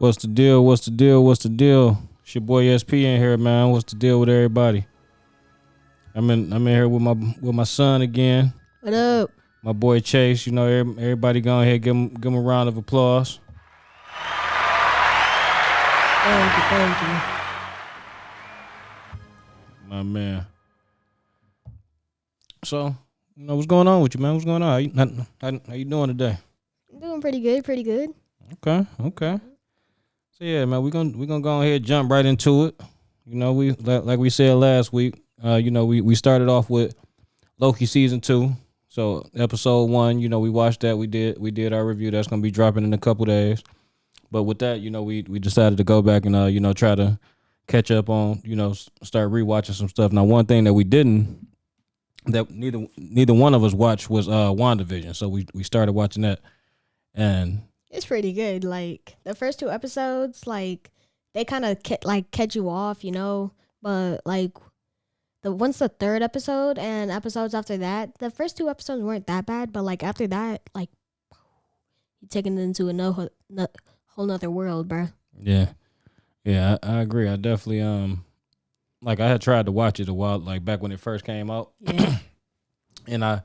What's the deal? What's the deal? What's the deal? It's your boy SP in here, man. What's the deal with everybody? I'm in here with my son again. What up? My boy Chase. You know, everybody go ahead, give him a round of applause. Thank you. My man. So, you know, what's going on with you, man? What's going on? How you doing today? I'm doing pretty good. Okay. So yeah, man, we're gonna go ahead and jump right into it. You know, we like we said last week. You know, we started off with Loki season 2. So episode 1, you know, we watched that. We did our review. That's gonna be dropping in a couple days. But with that, you know, we decided to go back and you know, try to catch up on, you know, start rewatching some stuff. Now, one thing that we didn't, that neither one of us watched was Wanda Vision. So we started watching that, and it's pretty good. Like the first 2 episodes, like they kind of catch you off, you know. But like once the 3rd episode and episodes after that, the first 2 episodes weren't that bad. But like after that, like you're taking it into a whole nother world, bro. Yeah, I agree. I definitely like I had tried to watch it a while, like back when it first came out. Yeah. And I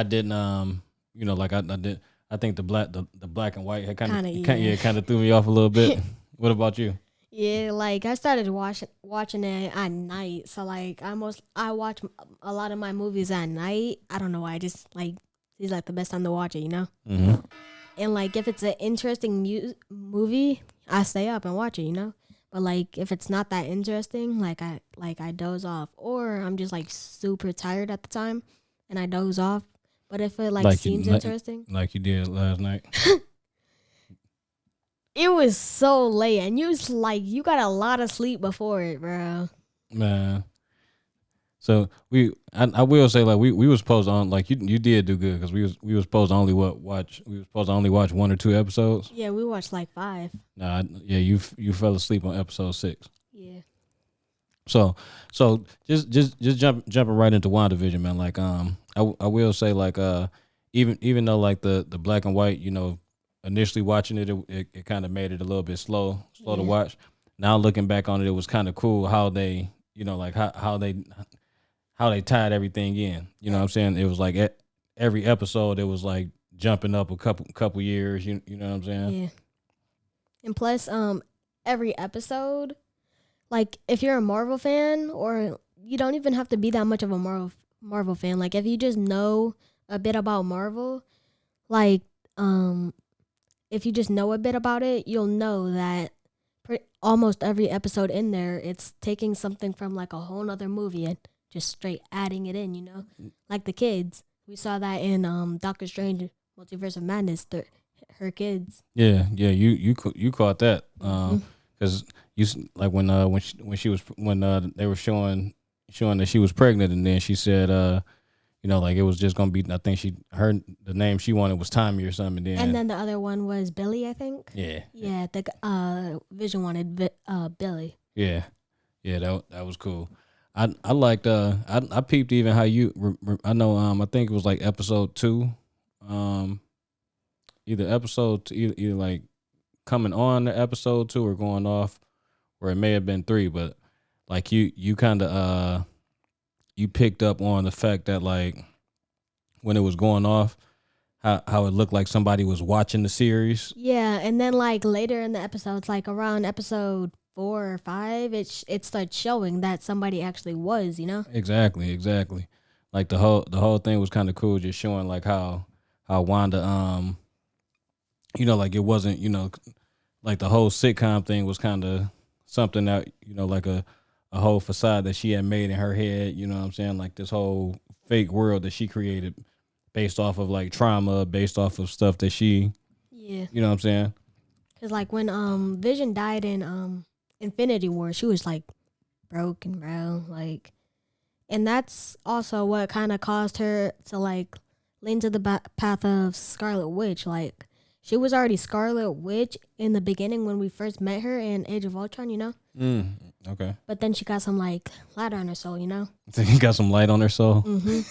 didn't you know, like I did. I think the black and white had kind of threw me off a little bit. What about you? Yeah, like I started watching it at night. So like I watch a lot of my movies at night. I don't know why. I just like it's like the best time to watch it, you know. Mm-hmm. And like if it's an interesting movie, I stay up and watch it, you know. But like if it's not that interesting, like I doze off, or I'm just like super tired at the time and I doze off. But if it like seems interesting, like you did last night, it was so late, and you got a lot of sleep before it, bro. Man. So I will say, like we were supposed to like you did do good because we were supposed to only watch 1 or 2 episodes. Yeah, we watched like 5. Nah, yeah, you fell asleep on episode 6. Yeah. So just jumping right into WandaVision, man. Like I will say, like even though like the black and white, you know, initially watching it kind of made it a little bit slow to watch. Now looking back on it, it was kind of cool how they, you know, like how they tied everything in. You know what I'm saying? It was like every episode it was like jumping up a couple years. You know what I'm saying? Yeah. And plus, every episode, like if you're a Marvel fan, or you don't even have to be that much of a Marvel fan. Like if you just know a bit about Marvel, like if you just know a bit about it, you'll know that almost every episode in there, it's taking something from like a whole nother movie and just straight adding it in, you know? Like the kids. We saw that in Doctor Strange Multiverse of Madness, her kids. Yeah, you caught that. Cuz you like when they were showing that she was pregnant, and then she said you know, like it was just going to be, I think the name she wanted was Tommy or something. And then the other one was Billy, I think. Yeah. Yeah, the Vision wanted Billy. Yeah, that was cool. I liked I peeped even how you I know I think it was like episode 2, either like coming on to episode 2 or going off, or it may have been 3, but like you kind of you picked up on the fact that like when it was going off, how it looked like somebody was watching the series. Yeah, and then like later in the episodes, like around episode 4 or 5, it starts showing that somebody actually was, you know? Exactly. Like the whole thing was kind of cool, just showing like how Wanda, you know, like it wasn't, you know, like the whole sitcom thing was kind of something that, you know, like a whole facade that she had made in her head, you know what I'm saying? Like this whole fake world that she created based off of like trauma, based off of stuff that she, you know what I'm saying? Because like when Vision died in Infinity War, she was like broken, bro. Like, and that's also what kind of caused her to like lean to the path of Scarlet Witch. Like, she was already Scarlet Witch in the beginning when we first met her in Age of Ultron, you know? Okay. But then she got some like light on her soul, you know? So she got some light on her soul? Mm-hmm.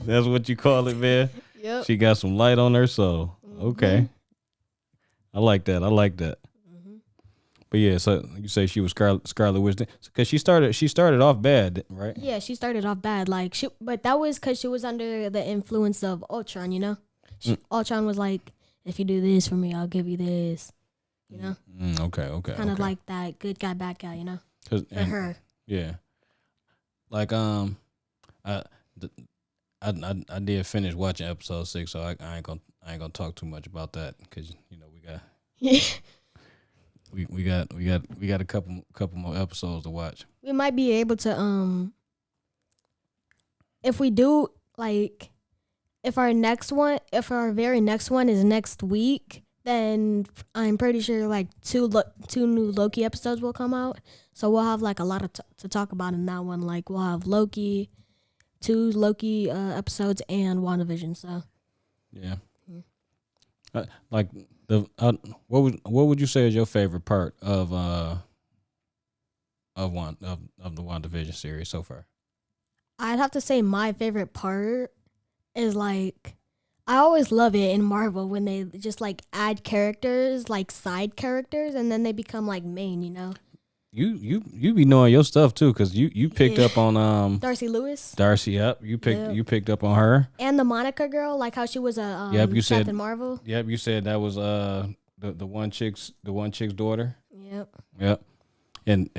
That's what you call it, man? Yep. She got some light on her soul. Okay. I like that. But yeah, so you say she was Scarlet Witch because she started off bad, right? Yeah, she started off bad. But that was because she was under the influence of Ultron. You know, Ultron was like, "If you do this for me, I'll give you this." You know. Okay. Kind of like that good guy, bad guy. You know. For her. Yeah. Like I did finish watching episode 6, so I ain't gonna talk too much about that because we got. We got a couple more episodes to watch. We might be able to if we do if our very next one is next week, then I'm pretty sure two new Loki episodes will come out. So we'll have a lot to talk about in that one. Like we'll have Loki, 2 Loki episodes and Wanda Vision. So yeah. What would you say is your favorite part of the Wanda Vision series so far? I'd have to say my favorite part is I always love it in Marvel when they just add characters, side characters, and then they become main. You know. You be knowing your stuff too, cause you picked up on Darcy Lewis. Darcy, yep. You picked up on her. And the Monica girl, how she was a you said Captain Marvel. Yep, you said that was the one chick's daughter. Yep. And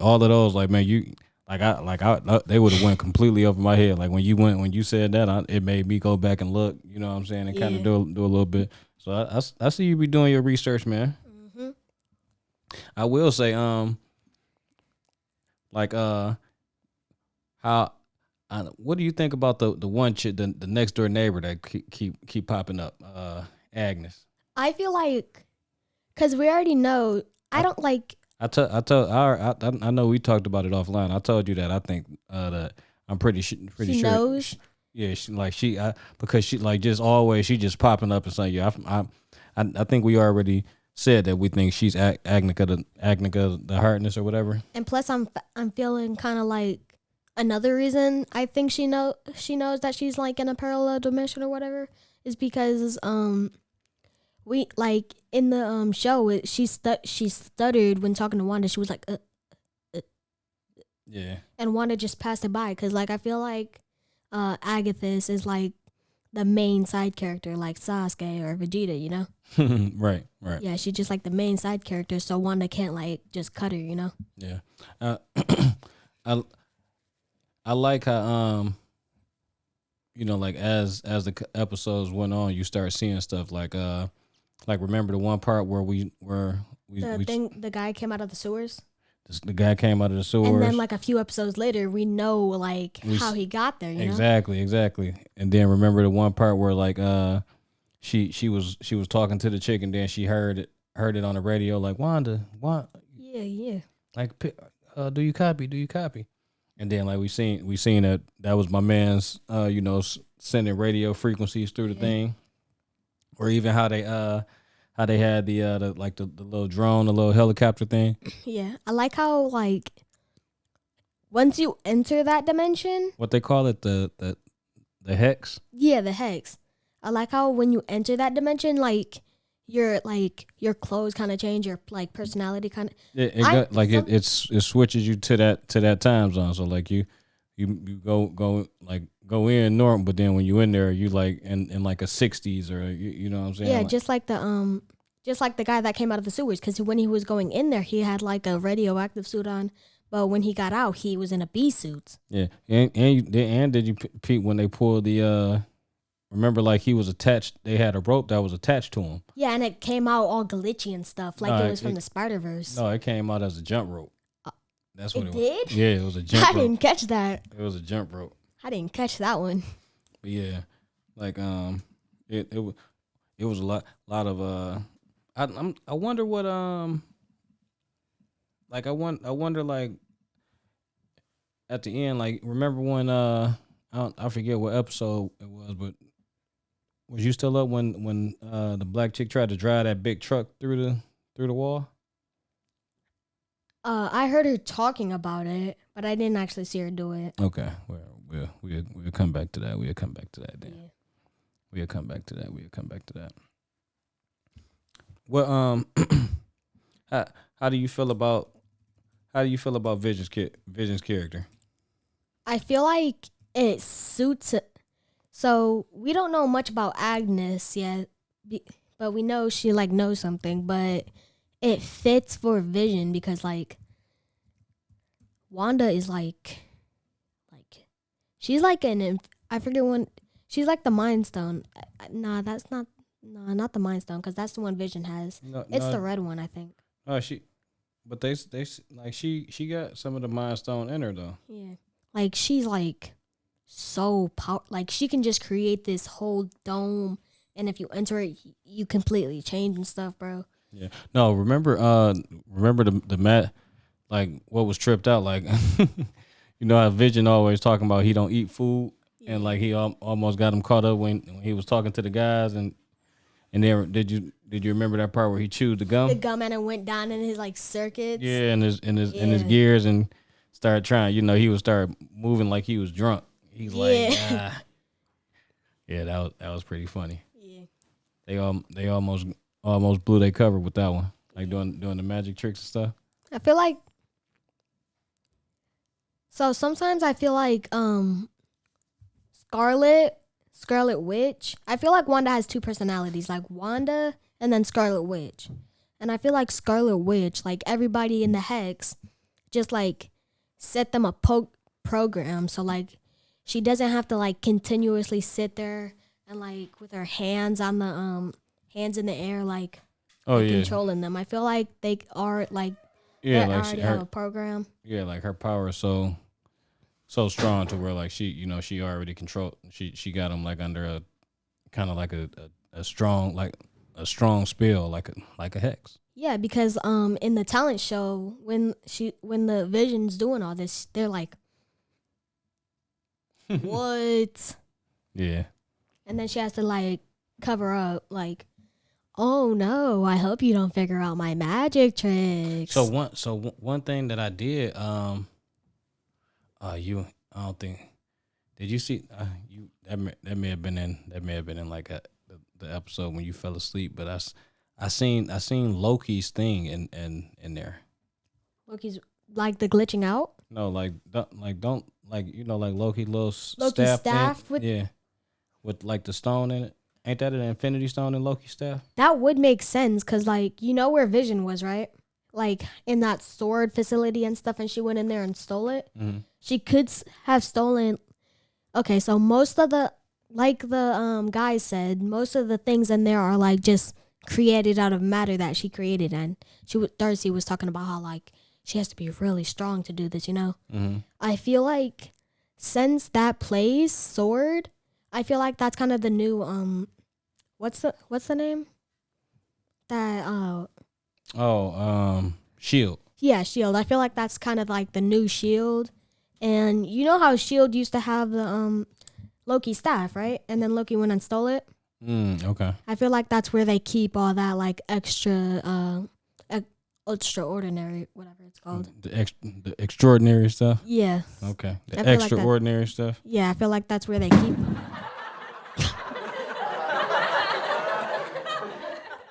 all of those, man, you they would have went completely over my head. When you said that, it made me go back and look. You know what I'm saying, and kind of do a little bit. So I see you be doing your research, man. Mm-hmm. I will say what do you think about the one chick, the next door neighbor that keep popping up, Agnes? I feel because we already know. I don't like. I know we talked about it offline. I told you that I think that I'm pretty sure. She knows. Because she just always she just popping up and saying I think we already said that we think she's Agnica the Heartness or whatever. And plus, I'm feeling kind of another reason I think she knows that she's in a parallel dimension or whatever is because we in the show she stuttered when talking to Wanda. She was like yeah, and Wanda just passed it by because I feel Agathis is the main side character like Sasuke or Vegeta, you know. Right. Yeah, she's just the main side character, so Wanda can't just cut her, you know. Yeah, I like how as the episodes went on, you start seeing stuff remember the one part where the guy came out of the sewers. The guy came out of the sewers, and then a few episodes later, we know how he got there. You know? Exactly. And then remember the one part where she was talking to the chick, and then she heard it on the radio Wanda. Yeah. Do you copy? And then we seen that was my man's sending radio frequencies through the thing, or even how they had the little drone, the little helicopter thing. Yeah, I like how once you enter that dimension, what they call it, the hex. Yeah, the hex. I like how when you enter that dimension, your clothes kind of change, your personality kind of. It switches you to that time zone. So you go in normal, but then when you in there, you in a 60s or you know what I'm saying? Yeah, just like the guy that came out of the sewers, because when he was going in there, he had a radioactive suit on, but when he got out, he was in a bee suit. Yeah, and did you peep when they pulled the remember he was attached? They had a rope that was attached to him. Yeah, and it came out all glitchy and stuff, it was from the Spider-Verse. No, it came out as a jump rope. That's what it did? Yeah, it was a jump rope. I didn't catch that. It was a jump rope. I didn't catch that one. But yeah, it was a lot of I wonder what I wonder at the end remember when I forget what episode it was, but was you still up when the black chick tried to drive that big truck through the wall? I heard her talking about it, but I didn't actually see her do it. Okay, well, we'll come back to that. We'll come back to that then. Yeah. We'll come back to that. Well, how how do you feel about Vision's character? I feel like it suits it. So we don't know much about Agnes yet, but we know she like knows something. But it fits for Vision because like Wanda is like she's like I forget when she's like the Mind Stone. Nah, that's not. No, not the Mind Stone because that's the one Vision has. No, It's no, the red one, I think. but they like she got some of the Mind Stone in her though. Yeah, like she's like so like she can just create this whole dome, and if you enter it, you completely change and stuff, bro. Yeah. No, remember the Matt, like what was tripped out, like you know how Vision always talking about he don't eat food, and like he almost got him caught up when he was talking to the guys, and then did you remember that part where he chewed the gum? The gum and it went down in his like circuits. Yeah, in his gears, and started trying. You know, he would start moving like he was drunk. He's like, yeah, that was pretty funny. Yeah, They almost blew their cover with that one, like doing the magic tricks and stuff. I feel like so sometimes I feel like Scarlet Witch. I feel like Wanda has two personalities, like Wanda and then Scarlet Witch. And I feel like Scarlet Witch, like everybody in the Hex, just like set them a program. So like she doesn't have to like continuously sit there and like with her hands on the hands in the air, like controlling them. I feel like they are like they already have a program. Yeah, like her power is so strong to where like she already control. She got them like under a kind of like a strong spell, like a hex. Yeah, because in the talent show when the Vision's doing all this, they're like, what? Yeah. And then she has to like cover up, like, oh no, I hope you don't figure out my magic tricks. So one thing that I did, I don't think, did you see that may have been in like the episode when you fell asleep, but I seen Loki's thing in there. Loki's like the glitching out? No, like don't like Loki little Loki's staff thing? Yeah, with like the stone in it. Ain't that an Infinity Stone in Loki's staff? That would make sense because like you know where Vision was, right? Like in that sword facility and stuff, and she went in there and stole it. Mm-hmm. She could have stolen. Okay, so most of the guy said, most of the things in there are like just created out of matter that she created, and Darcy was talking about how like she has to be really strong to do this, you know. Mm-hmm. I feel like since that plays sword, I feel like that's kind of the new what's the name that Shield. Yeah, Shield. I feel like that's kind of like the new Shield. And you know how Shield used to have the Loki staff, right? And then Loki went and stole it. Okay. I feel like that's where they keep all that like extraordinary, whatever it's called. The extraordinary stuff. Yeah. Okay. The extraordinary stuff. Yeah, I feel like that's where they keep.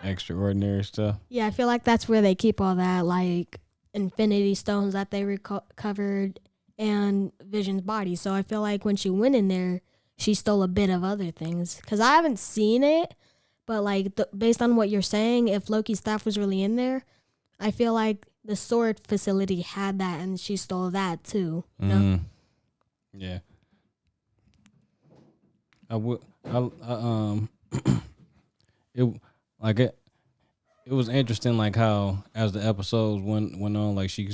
Extraordinary stuff. Yeah, I feel like that's where they keep all that like Infinity Stones that they recovered and Vision's body. So I feel like when she went in there, she stole a bit of other things. Because I haven't seen it, but like based on what you're saying, if Loki's staff was really in there, I feel like the sword facility had that and she stole that too. You know? Yeah. It was interesting, like how as the episodes went on, like she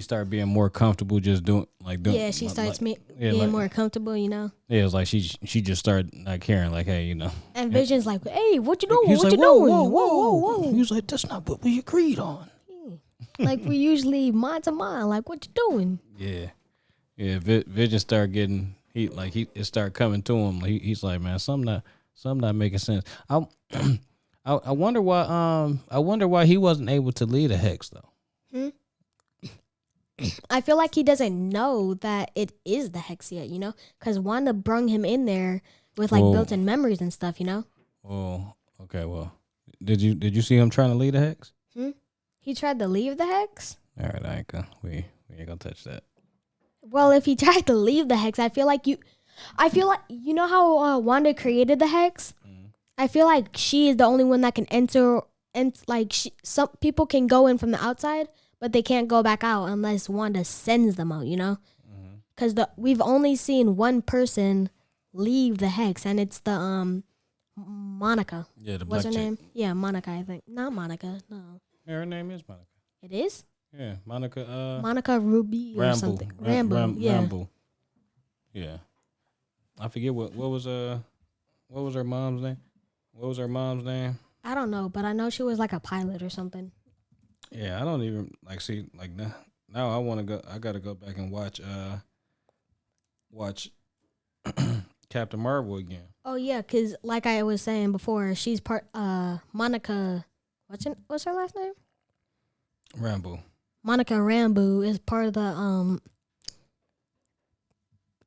started being more comfortable just doing. Yeah, she starts being more comfortable, you know. Yeah, it was like she just started like caring, like, hey, you know. And Vision's like, hey, what you doing? He's what like, you doing? Whoa. He was like, that's not what we agreed on. Like we usually mind to mind. Like, what you doing? Yeah. Vision started getting it started coming to him. He's like, man, something not making sense. I wonder why he wasn't able to lead a hex though. I feel like he doesn't know that it is the hex yet, you know, because Wanda brung him in there with like built-in memories and stuff, you know. Oh, Okay. Well, did you see him trying to lead the hex? He tried to leave the hex? All right, I ain't gonna, we ain't gonna touch that. Well, if he tried to leave the hex, I feel like you know how Wanda created the hex? I feel like she is the only one that can enter, and like some people can go in from the outside, but they can't go back out unless Wanda sends them out, you know? Because we've only seen one person leave the hex, and it's the Monica. Yeah, the What's black her chick. name? Yeah, Monica, I think. Not Monica, no. Yeah, her name is Monica. It is? Yeah, Monica. Monica Ruby or something. Rambo. Yeah. Rambo. Yeah. I forget what was her mom's name? What was her mom's name? I don't know, but I know she was like a pilot or something. Yeah, I don't even see now I want to go. I got to go back and watch Captain Marvel again. Oh yeah, cause like I was saying before, she's part Monica. What's her last name? Rambo. Monica Rambeau is part of the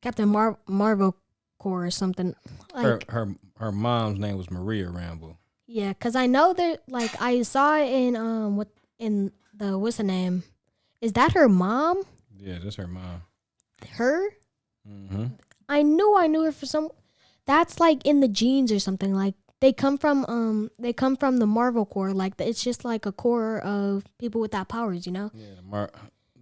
Captain Marvel Corps or something. Like Her mom's name was Maria Rambo. yeah, cause I know that like I saw it in what's the name? Is that her mom? Yeah, that's her mom. Her? Mm-hmm. I knew her for some. That's like in the genes or something. Like they come from the Marvel Corps. Like it's just like a core of people with that powers, you know. Yeah,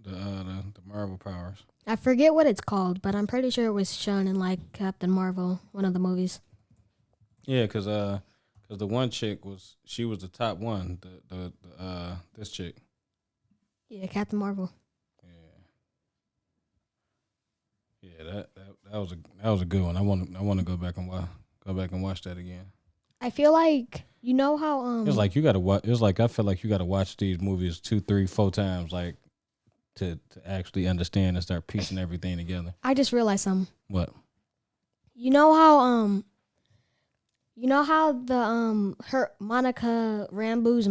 the Marvel powers. I forget what it's called, but I'm pretty sure it was shown in like Captain Marvel, one of the movies. Yeah, cause the one chick was the top one. This chick. Yeah, Captain Marvel. Yeah, that was a good one. I want to go back and watch that again. I feel like you know how It's like you gotta watch. It's like I feel like you gotta watch these movies 2, 3, 4 times, like to actually understand and start piecing everything together. I just realized something. What? You know how the her Monica Rambeau's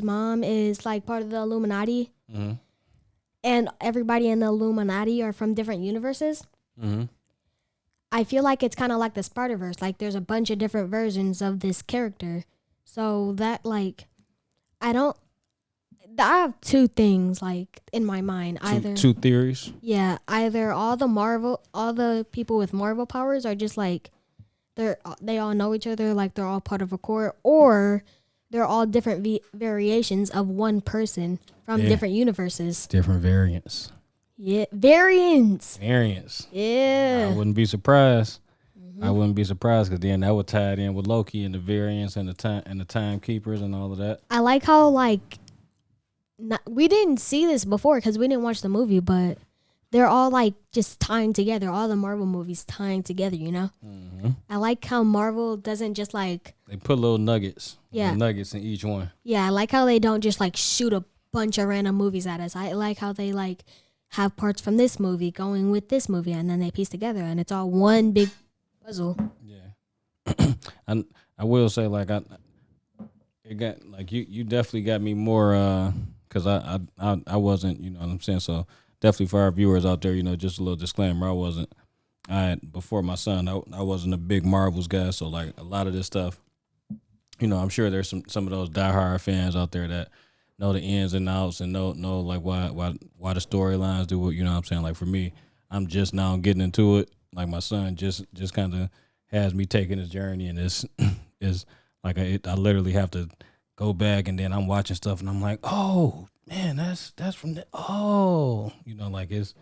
mom is like part of the Illuminati, and everybody in the Illuminati are from different universes. I feel like it's kind of like the Spider-Verse. Like there's a bunch of different versions of this character, so that like I have two things like in my mind. Two theories. Yeah, either all the people with Marvel powers are just like they all know each other, like they're all part of a core, or they're all different variations of one person from different universes. Different variants. Yeah, variants. Yeah. I wouldn't be surprised. I wouldn't be surprised because then that would tie it in with Loki and the variants and the timekeepers and all of that. I like how we didn't see this before because we didn't watch the movie, but they're all like just tying together. All the Marvel movies tying together, you know? I like how Marvel doesn't just like... They put little nuggets. Yeah. Little nuggets in each one. Yeah, I like how they don't just like shoot a bunch of random movies at us. I like how they like have parts from this movie going with this movie and then they piece together and it's all one big puzzle. Yeah. And I will say like it got like you definitely got me more because I wasn't, you know what I'm saying? So definitely for our viewers out there, you know, just a little disclaimer, before my son, I wasn't a big Marvels guy, so like a lot of this stuff, you know, I'm sure there's some of those diehard fans out there that know the ins and outs and know like why the storylines do what, you know what I'm saying? Like for me, I'm just now getting into it. Like my son just kind of has me taking his journey, and it's like I literally have to go back and then I'm watching stuff and I'm like, oh man, that's from the you know, like it's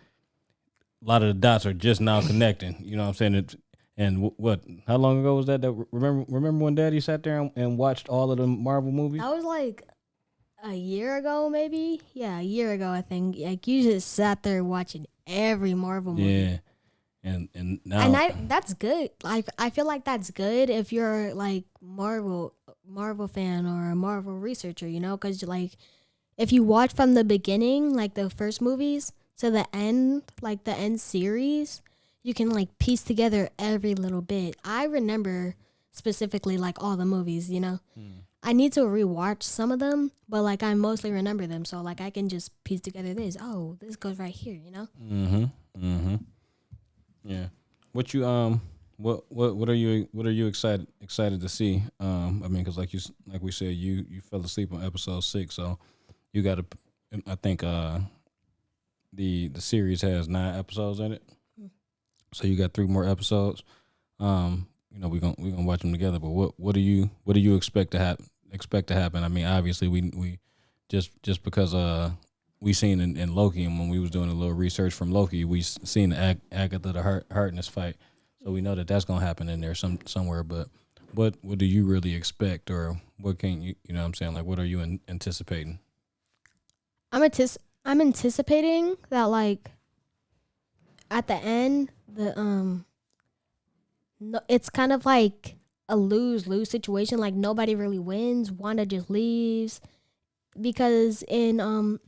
a lot of the dots are just now connecting. You know what I'm saying? And what? How long ago was that? Remember when Daddy sat there and watched all of the Marvel movies? That was like a year ago, maybe. Yeah, a year ago, I think. Like you just sat there watching every Marvel movie. Yeah, and now that's good. I feel like that's good if you're like Marvel fan or a Marvel researcher, you know, because like if you watch from the beginning, like the first movies to the end, like the end series, you can like piece together every little bit. I remember specifically like all the movies, you know. I need to rewatch some of them, but like I mostly remember them, so like I can just piece together this. Oh, this goes right here, you know. Yeah. What What are you excited to see? I mean, because like we said, you fell asleep on episode 6, so you got to. I think the series has 9 episodes in it, so you got 3 more episodes. We're gonna watch them together. But what do you expect to happen? I mean, obviously we just because we seen in Loki, and when we was doing a little research from Loki, we seen the Agatha the Harkness fight. So we know that that's gonna happen in there somewhere. But what do you really expect, or what can you know what I'm saying, like, what are you anticipating? I'm anticipating that, like, at the end, it's kind of like a lose-lose situation. Like, nobody really wins. Wanda just leaves because I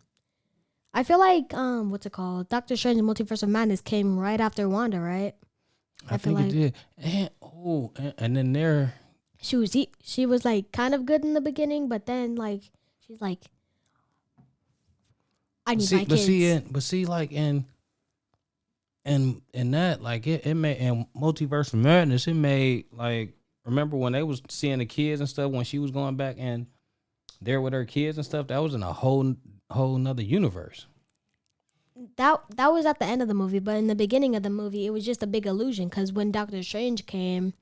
feel like what's it called? Doctor Strange Multiverse of Madness came right after Wanda, right? I think it did. And then there she was like kind of good in the beginning, but then like she's like, I need my kids. But see, like in that, like it made, in Multiverse of Madness, it made, like, remember when they was seeing the kids and stuff when she was going back and there with her kids and stuff, that was in a whole nother universe. That was at the end of the movie, but in the beginning of the movie, it was just a big illusion because when Doctor Strange came,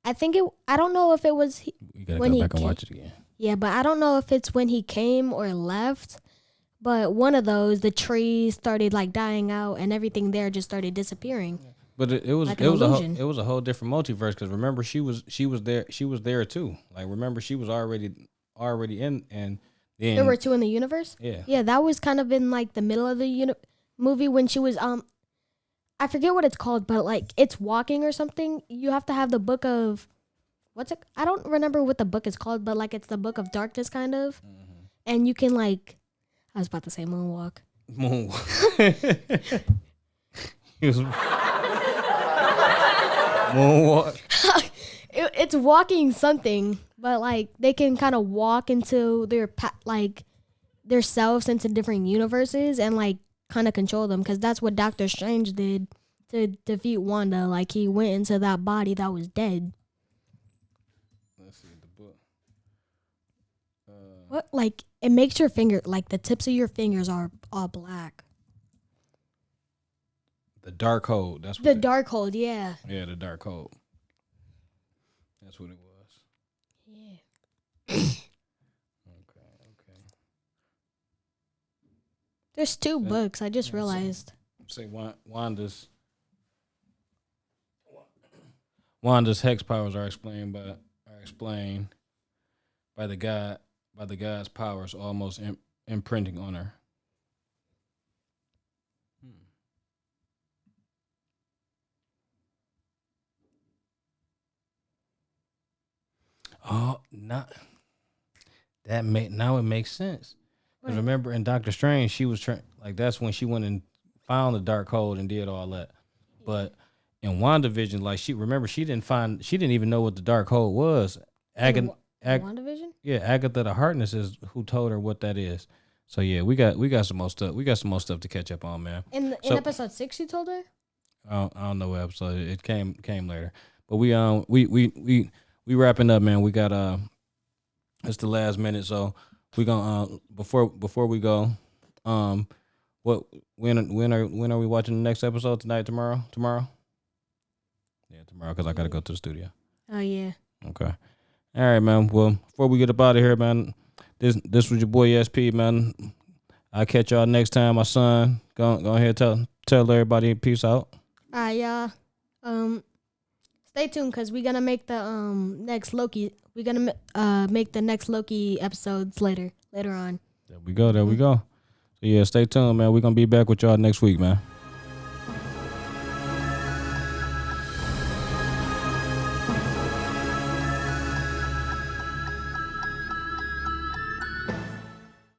I don't know if it was You gotta go back and watch it again. Yeah, but I don't know if it's when he came or left. But one of those, the trees started like dying out, and everything there just started disappearing. But it was like a whole different multiverse, because remember she was there too. Like, remember she was already in, and then there were 2 in the universe. Yeah, that was kind of in like the middle of the movie when she was I forget what it's called, but like it's walking or something. You have to have the book of I don't remember what the book is called, but like it's the book of darkness kind of, and you can like. I was about to say moonwalk. Moonwalk. It's walking something, but like they can kind of walk into their selves into different universes and like kind of control them, because that's what Doctor Strange did to defeat Wanda. Like, he went into that body that was dead. Let's see the book. What, like, it makes your finger, like the tips of your fingers are all black. The Darkhold. That's what the Darkhold. Yeah. Yeah, the Darkhold. That's what it was. Yeah. Okay. There's 2 books. I just realized. Say Wanda's hex powers are explained by the god's powers almost imprinting on her. Oh, not that. Now it makes sense. Because remember in Doctor Strange, she was like, that's when she went and found the Darkhold and did all that. But in Wanda Vision, like, she didn't even know what the Darkhold was. Wanda Vision? Yeah, Agatha the Harkness is who told her what that is. So yeah, we got some more stuff. We got some more stuff to catch up on, man. In episode 6, you told her? I don't know what episode it came later. But we wrapping up, man. We got it's the last minute, so we gonna before we go, when are we watching the next episode? Tonight, tomorrow? Yeah, tomorrow, because I gotta go to the studio. Oh yeah. Okay. All right, man. Well, before we get up out of here, man, this was your boy SP, man. I'll catch y'all next time. My son, go ahead, tell everybody peace out. All right, y'all. Stay tuned, because we're gonna make the next Loki. We're gonna make the next Loki episodes later on. There we go. So yeah, stay tuned, man. We're gonna be back with y'all next week, man.